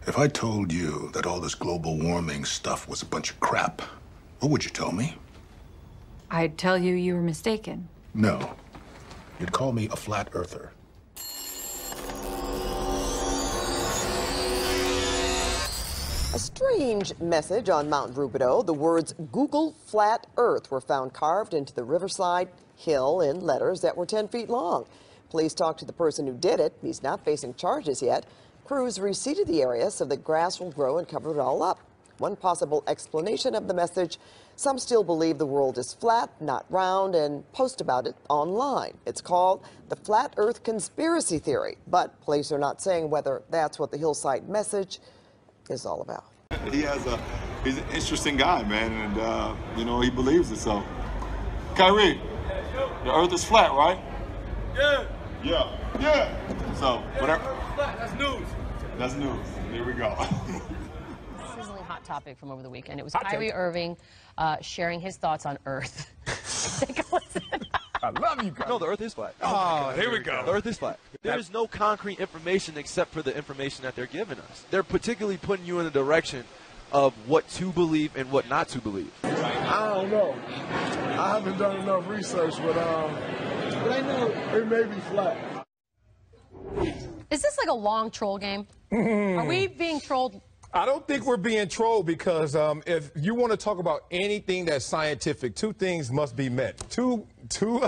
If I told you that all this global warming stuff was a bunch of crap, what would you tell me? I'd tell you you were mistaken. No. You'd call me a flat earther. A strange message on Mount Rubidoux. The words Google Flat Earth were found carved into the riverside hill in letters that were 10 feet long. Police talked to the person who did it. He's not facing charges yet. Crews reseeded the area so the grass will grow and cover it all up. One possible explanation of the message: some still believe the world is flat, not round, and post about it online. It's called the Flat Earth Conspiracy Theory, but police are not saying whether that's what the hillside message is all about. He's an interesting guy, man, and you know, he believes it. So, Kyrie, the Earth is flat, right? Yeah. Yeah. Yeah. So, whatever. That's news. That's news. Here we go. Sizzling hot topic from over the weekend. It was Kyrie Irving sharing his thoughts on Earth. Take a listen. I love you guys. No, the Earth is flat. Oh, here we go. The Earth is flat. There is no concrete information except for the information that they're giving us. They're particularly putting you in a direction of what to believe and what not to believe. I don't know. I haven't done enough research, but I know it may be flat. Is this like a long troll game? Are we being trolled? I don't think we're being trolled because if you want to talk about anything that's scientific, two things must be met. Two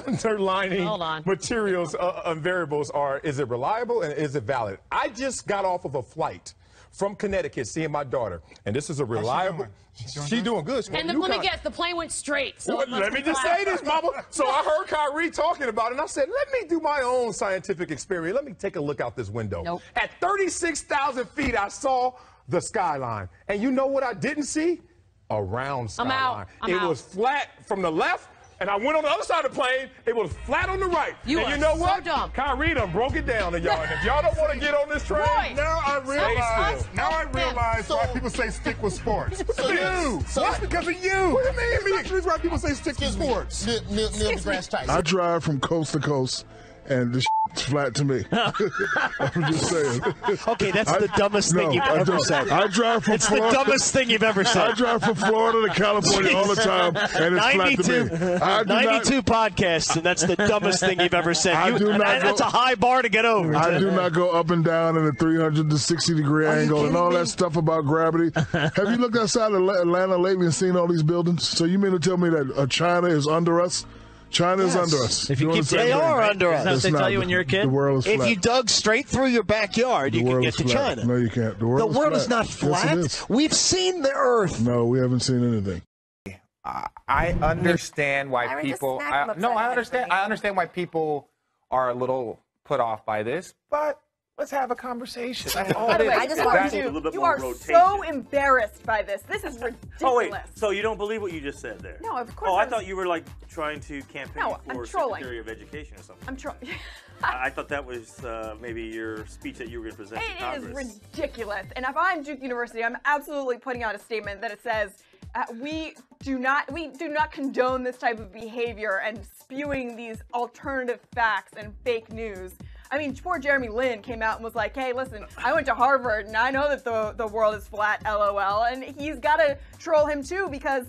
underlining materials and variables are: is it reliable and is it valid? I just got off of a flight from Connecticut seeing my daughter, and this is a reliable. She's doing good. And let me guess, the plane went straight. So well, let me just say this, Mama. So I heard Kyrie talking about it, and I said, let me do my own scientific experiment. Let me take a look out this window. Nope. At 36,000 feet, I saw the skyline. And you know what I didn't see? A round skyline. I'm out. Was flat from the left, and I went on the other side of the plane. It was flat on the right. You know what? So dumb. Kyrie done broke it down to y'all. And if y'all don't want to get on this train, now I realize why people say stick with sports. That's because of you. What do you mean? That's why people say stick with sports. Neil deGrasse Tyson. I drive from coast to coast, and this is flat to me. I'm just saying. Okay, that's the dumbest thing you've ever said. I drive from Florida. It's the dumbest thing you've ever said. I drive from Florida to California all the time, and it's flat to me. 92 podcasts, and that's the dumbest thing you've ever said. That's a high bar to get over. I do not go up and down in a 360-degree angle and all that stuff about gravity. Have you looked outside of Atlanta lately and seen all these buildings? So you mean to tell me that China is under us? China is under us. If you keep they are under us. That's what they tell you when you're a kid? The world is flat. If you dug straight through your backyard, you can get to China. No, you can't. The world is not flat. Yes, We've seen the Earth. No, we haven't seen anything. I understand why people. I understand why people are a little put off by this, but let's have a conversation. That's all By the it way, is. I just want you are so embarrassed by this. This is ridiculous. Oh, wait. So you don't believe what you just said there? No, of course. Oh, I thought you were like trying to campaign for Secretary of Education or something. I'm trolling. I thought that was maybe your speech that you were going to present to Congress. It is ridiculous. And if I'm Duke University, I'm absolutely putting out a statement that it says we do not condone this type of behavior and spewing these alternative facts and fake news. I mean, poor Jeremy Lin came out and was like, hey, listen, I went to Harvard and I know that the world is flat, LOL. And he's got to troll him too because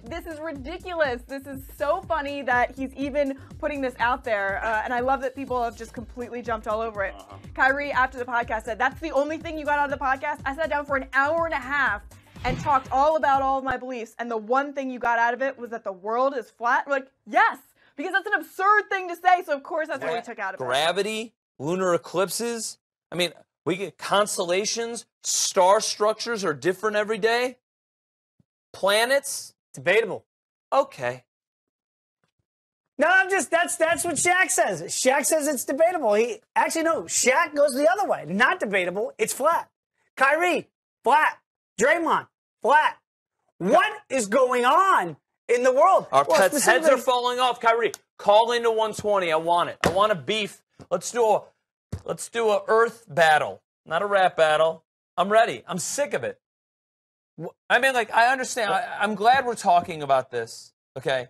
this is ridiculous. This is so funny that he's even putting this out there. And I love that people have just completely jumped all over it. Kyrie, after the podcast, said, that's the only thing you got out of the podcast? I sat down for an hour and a half and talked all about all of my beliefs. And the one thing you got out of it was that the world is flat? I'm like, yes, because that's an absurd thing to say. So, of course, that's what we took out of it. Gravity, lunar eclipses. I mean, we get constellations, star structures are different every day. Planets. Debatable. Okay. No, that's what Shaq says. Shaq says it's debatable. Shaq goes the other way. Not debatable. It's flat. Kyrie, flat. Draymond, flat. What is going on in the world? Our pets' heads are falling off. Kyrie, call into 120. I want it. I want a beef. Let's do a Earth battle, not a rap battle. I'm ready. I'm sick of it. I mean, like, I understand. I'm glad we're talking about this, okay?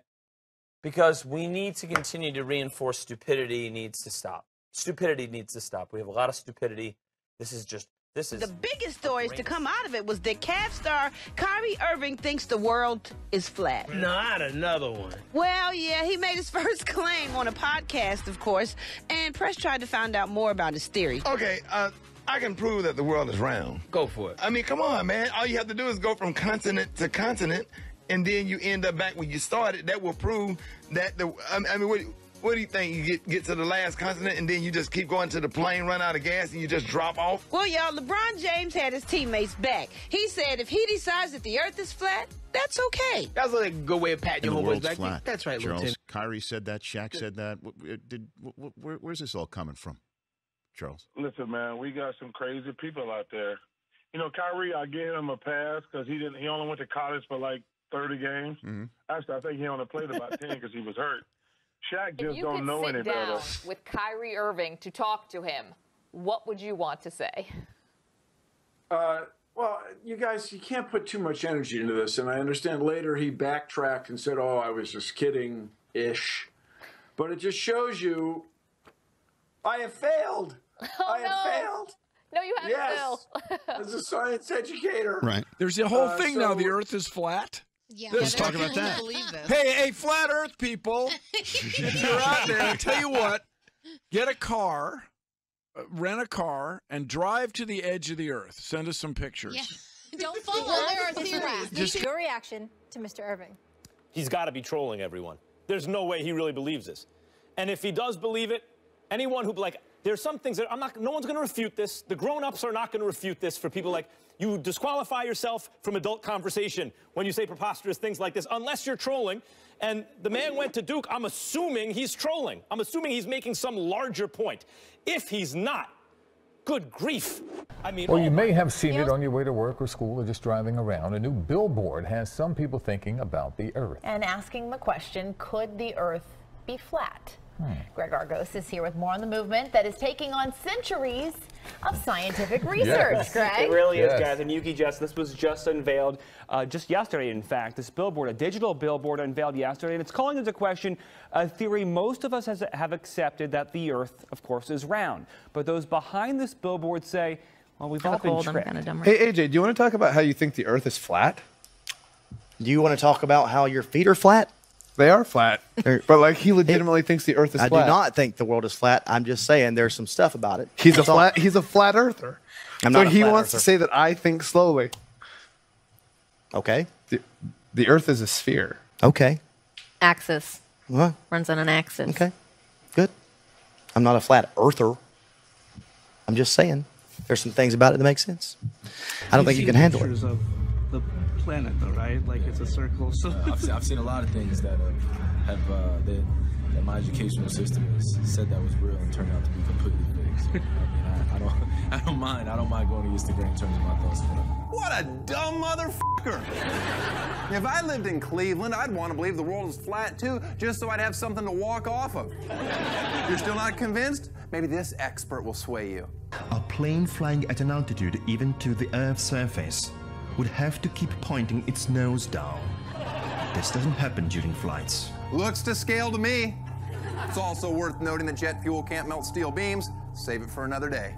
Because we need to continue to reinforce stupidity needs to stop. Stupidity needs to stop. We have a lot of stupidity. This is just This is the biggest stories to come out of it was that Cavs star Kyrie Irving thinks the world is flat. No, I had another one. Well, yeah, he made his first claim on a podcast, of course, and press tried to find out more about his theory. Okay, I can prove that the world is round. Go for it. I mean, come on, man. All you have to do is go from continent to continent, and then you end up back where you started. That will prove that the. I mean, what do you think? You get to the last continent, and then you just keep going till the plane run out of gas, and you just drop off? Well, y'all, LeBron James had his teammates back. He said if he decides that the Earth is flat, that's okay. That's a good way of patting your homeboys back. Flat. That's right, Charles. Lieutenant. Kyrie said that. Shaq said that. Where's this all coming from, Charles? Listen, man, we got some crazy people out there. You know, Kyrie, I gave him a pass because he only went to college for like 30 games. Mm-hmm. Actually, I think he only played about 10 because he was hurt. Shaq just If you don't could know sit any down better. with Kyrie Irving to talk to him, what would you want to say? Well, you guys, you can't put too much energy into this. And I understand later he backtracked and said, oh, I was just kidding-ish. But it just shows you I have failed. I have failed. No, you haven't, yes. As a science educator. Right. There's a whole thing now. The Earth is flat. Yeah, let's talk about that. Hey, flat Earth people! If you're out there, I tell you what, get a car, rent a car, and drive to the edge of the Earth. Send us some pictures. Yeah. Don't follow our theories. Just your reaction to Mr. Irving. He's got to be trolling everyone. There's no way he really believes this. And if he does believe it, anyone who, like, there's some things that no one's going to refute this. The grown-ups are not going to refute this for people like, you disqualify yourself from adult conversation when you say preposterous things like this, unless you're trolling. And the man went to Duke. I'm assuming he's trolling. I'm assuming he's making some larger point. If he's not, good grief. I mean, well, you may have seen it on your way to work or school or just driving around. A new billboard has some people thinking about the Earth. And asking the question, could the Earth be flat? Greg Argos is here with more on the movement that is taking on centuries of scientific research. Greg? It really is, guys. And Yuki, this was just unveiled just yesterday, in fact. This billboard, a digital billboard unveiled yesterday, and it's calling into question a theory most of us have accepted, that the Earth, of course, is round. But those behind this billboard say, well, we've all been tricked. Hey, AJ, do you want to talk about how you think the Earth is flat? Do you want to talk about how your feet are flat? They are flat, but like he legitimately thinks the Earth is flat. I do not think the world is flat. I'm just saying there's some stuff about it. He's a flat earther. So he wants to say that I think slowly. Okay. The Earth is a sphere. Okay. Axis. What? Runs on an axis. Okay. Good. I'm not a flat earther. I'm just saying there's some things about it that make sense. I don't think you can handle it. Of the planet, though, right? Like it's a circle. So I've seen a lot of things that that my educational system has said that was real and turned out to be completely fake. So, I don't mind. I don't mind going to Instagram and turning my thoughts around. What a dumb motherfucker! If I lived in Cleveland, I'd want to believe the world is flat too, just so I'd have something to walk off of. You're still not convinced? Maybe this expert will sway you. A plane flying at an altitude even to the Earth's surface would have to keep pointing its nose down. This doesn't happen during flights. Looks to scale to me. It's also worth noting that jet fuel can't melt steel beams. Save it for another day.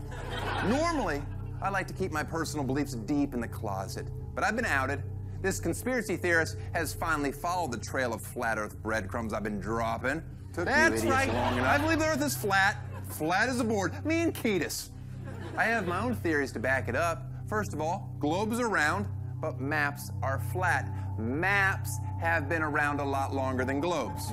Normally, I like to keep my personal beliefs deep in the closet, but I've been outed. This conspiracy theorist has finally followed the trail of flat Earth breadcrumbs I've been dropping. That's right. I believe the Earth is flat as a board. Me and Ketis. I have my own theories to back it up. First of all, globes are round, but maps are flat. Maps have been around a lot longer than globes.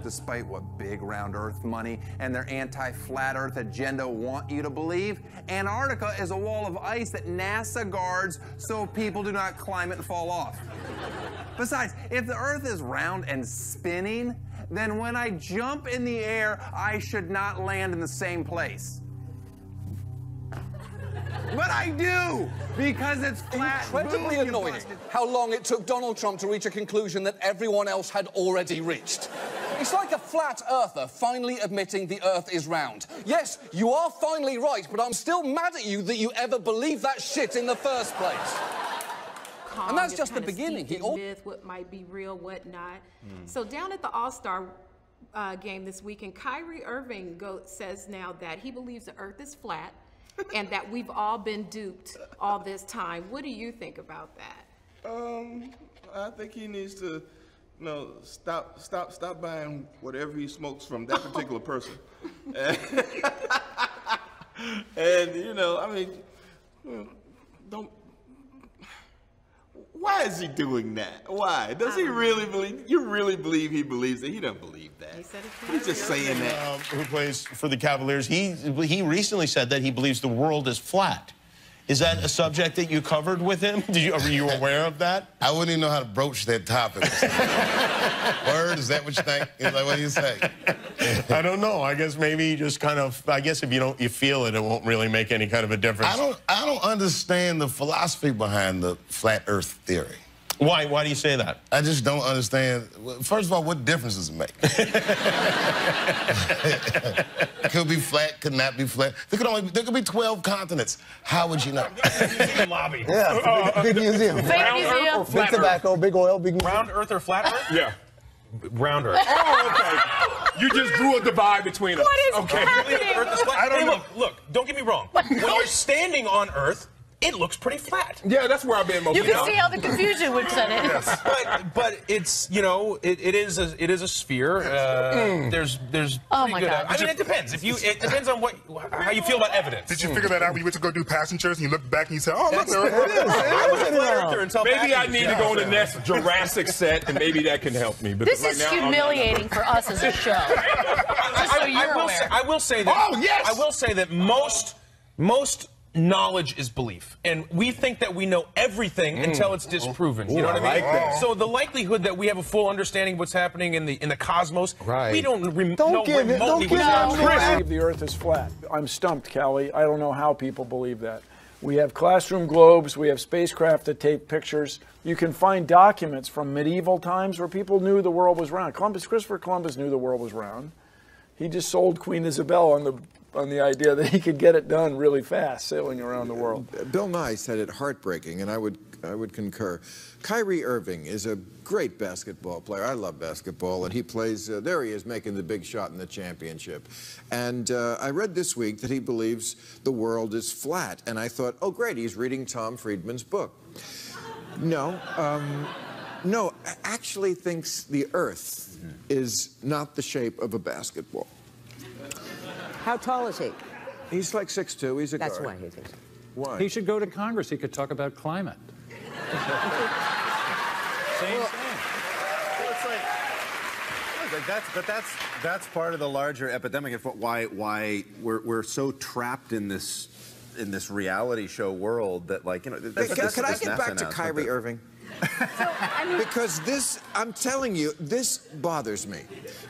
Despite what big round Earth money and their anti-flat Earth agenda want you to believe, Antarctica is a wall of ice that NASA guards so people do not climb it and fall off. Besides, if the Earth is round and spinning, then when I jump in the air, I should not land in the same place. But I do, because it's flat. Incredibly annoying how long it took Donald Trump to reach a conclusion that everyone else had already reached. It's like a flat earther finally admitting the Earth is round. Yes, you are finally right, but I'm still mad at you that you ever believed that shit in the first place. And that's just the beginning. Myth, what might be real, what not. So down at the All-Star game this weekend, Kyrie Irving says now that he believes the Earth is flat. and that we've all been duped all this time. What do you think about that? I think he needs to, stop buying whatever he smokes from that particular person. And don't. Why is he doing that? Why? Does he really believe? You really believe he believes it? He doesn't believe that. He's just saying that. Who plays for the Cavaliers? He recently said that he believes the world is flat. Is that a subject that you covered with him? Were you aware of that? I wouldn't even know how to broach that topic. Word, is that what you think? Like, what do you say? I don't know. I guess maybe you just kind of, I guess if you feel it, it won't really make any kind of a difference. I don't understand the philosophy behind the flat earth theory. Why? Why do you say that? I just don't understand. First of all, what difference does it make? Could be flat, could not be flat. There could be 12 continents. How would you know? Lobby. Yeah, big museum. Round Earth or flat Big tobacco, big oil, big museum. Round Earth or flat Earth? Yeah. Round Earth. Oh, okay. You just drew a divide between us. What is happening? Earth is flat? I don't know. Look, don't get me wrong. When you're standing on Earth, it looks pretty flat. Yeah, that's where I've been most You of the can time. see how the confusion would set in. Yes. But it's it is a sphere. There's Oh pretty my good. God. I mean, it depends. It depends on how you feel about evidence. Did you figure that out when you went to go do passengers and you looked back and you said, "Oh, look, there it is." I was a flat earther until Maybe I need to go on the next Jurassic set, and maybe that can help me. But This right is now, humiliating for us as a show. Just so you're aware. I will say that. Oh, yes! I will say that most knowledge is belief, and we think that we know everything until it's disproven. You know what I mean? like that. So the likelihood that we have a full understanding of what's happening in the cosmos, Right. we don't know Chris, remotely what's happening. believe the Earth is flat. I'm stumped, Callie. I don't know how people believe that. We have classroom globes. We have spacecraft that take pictures. You can find documents from medieval times where people knew the world was round. Christopher Columbus knew the world was round. He just sold Queen Isabel on the idea that he could get it done really fast, sailing around the world. Bill Nye said it heartbreaking, and I would concur. Kyrie Irving is a great basketball player. I love basketball, and he plays, there he is making the big shot in the championship. And I read this week that he believes the world is flat, and I thought, oh great, he's reading Tom Friedman's book. No, no, actually thinks the Earth is not the shape of a basketball. How tall is he? He's like 6'2". He's a guard. That's why he thinks. Why? He should go to Congress. He could talk about climate. Same. That's part of the larger epidemic of why we're so trapped in this reality show world that Can I get back to Kyrie Irving? Because this, I'm telling you, this bothers me.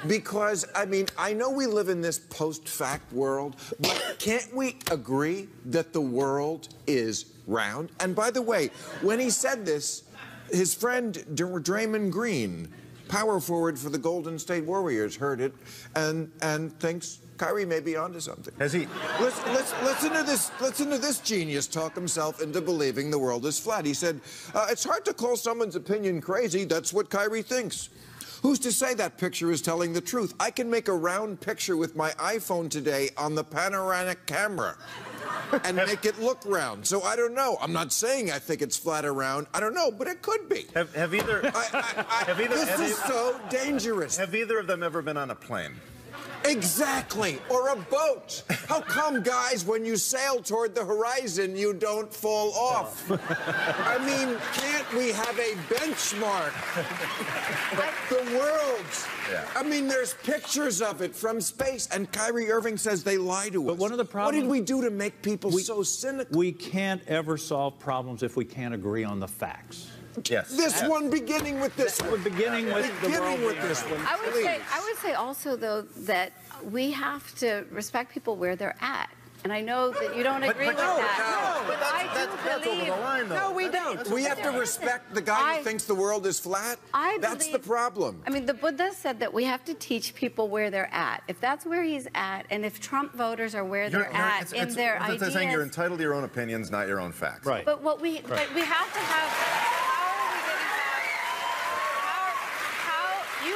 Because, I mean, I know we live in this post-fact world, but can't we agree that the world is round? And by the way, when he said this, his friend Draymond Green, power forward for the Golden State Warriors, heard it and thinks Kyrie may be onto something. Has he? Listen to this genius talk himself into believing the world is flat. He said, it's hard to call someone's opinion crazy. That's what Kyrie thinks. Who's to say that picture is telling the truth? I can make a round picture with my iPhone today on the panoramic camera and make it look round. So I don't know. I'm not saying I think it's flat around. I don't know, but it could be. This is so dangerous. Have either of them ever been on a plane? Exactly, or a boat. How come, guys, when you sail toward the horizon, you don't fall off? I mean, can't we have a benchmark? The world. Yeah. I mean, there's pictures of it from space, and Kyrie Irving says they lie to us. But one of the problems, what did we do to make people so cynical? We can't ever solve problems if we can't agree on the facts. Yes. This one beginning with this one. We're beginning with this one. I would say also, though, that we have to respect people where they're at. And I know that you don't agree with that. No, but that's over the line, though. No, we don't. We have to respect the guy who thinks the world is flat. That's the problem. I mean, the Buddha said that we have to teach people where they're at. If that's where he's at, and if Trump voters are where they're at in their ideas. It's saying you're entitled to your own opinions, not your own facts. Right. But what we have to have. You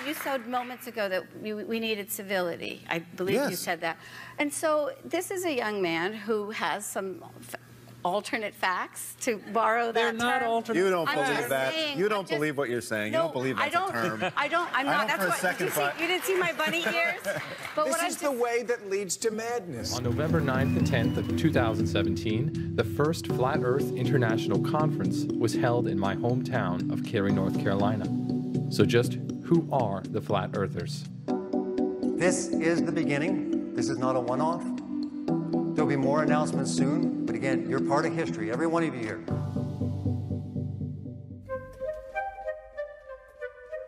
you said moments ago that we needed civility. I believe you said that. And so this is a young man who has some alternate facts, to borrow that They're not term. alternate. You don't believe that. Saying, you don't believe what you're saying. No, you don't believe that's a term. I'm not. That's what, you didn't see my bunny ears? But this is the way that leads to madness. On November 9th and 10th of 2017, the first Flat Earth International Conference was held in my hometown of Cary, North Carolina. So just who are the Flat Earthers? This is the beginning. This is not a one-off. There'll be more announcements soon, but again, you're part of history, every one of you here.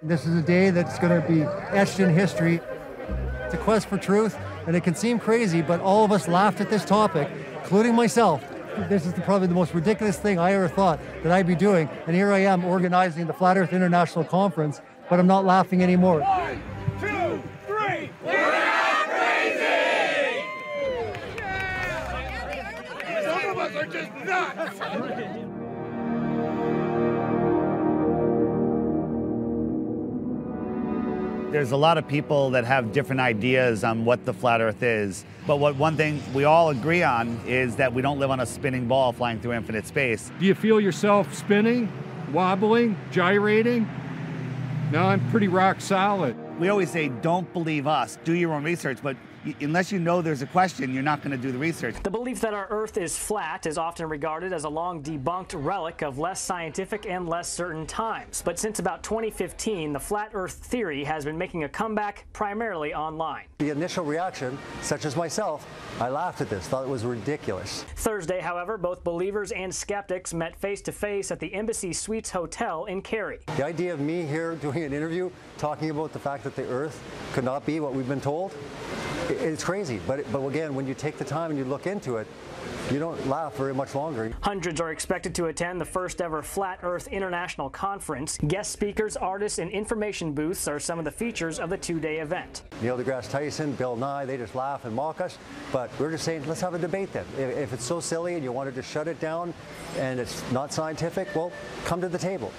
This is a day that's going to be etched in history. It's a quest for truth, and it can seem crazy, but all of us laughed at this topic, including myself. This is probably the most ridiculous thing I ever thought that I'd be doing, and here I am organizing the Flat Earth International Conference, but I'm not laughing anymore. 1, 2, 3, we're not crazy! Some of us are just nuts! There's a lot of people that have different ideas on what the flat Earth is, but one thing we all agree on is that we don't live on a spinning ball flying through infinite space. Do you feel yourself spinning, wobbling, gyrating? No, I'm pretty rock solid. We always say, don't believe us, do your own research, but unless you know there's a question, you're not going to do the research. The belief that our Earth is flat is often regarded as a long debunked relic of less scientific and less certain times. But since about 2015, the flat Earth theory has been making a comeback primarily online. The initial reaction, such as myself, I laughed at this, thought it was ridiculous. Thursday, however, both believers and skeptics met face-to-face at the Embassy Suites Hotel in Cary. The idea of me here doing an interview talking about the fact that the Earth could not be what we've been told, it's crazy, but again, when you take the time and you look into it, you don't laugh very much longer. Hundreds are expected to attend the first ever Flat Earth International Conference. Guest speakers, artists, and information booths are some of the features of the two-day event. Neil deGrasse Tyson, Bill Nye, they just laugh and mock us, but we're just saying, let's have a debate then. If it's so silly and you wanted to shut it down and it's not scientific, well, come to the table.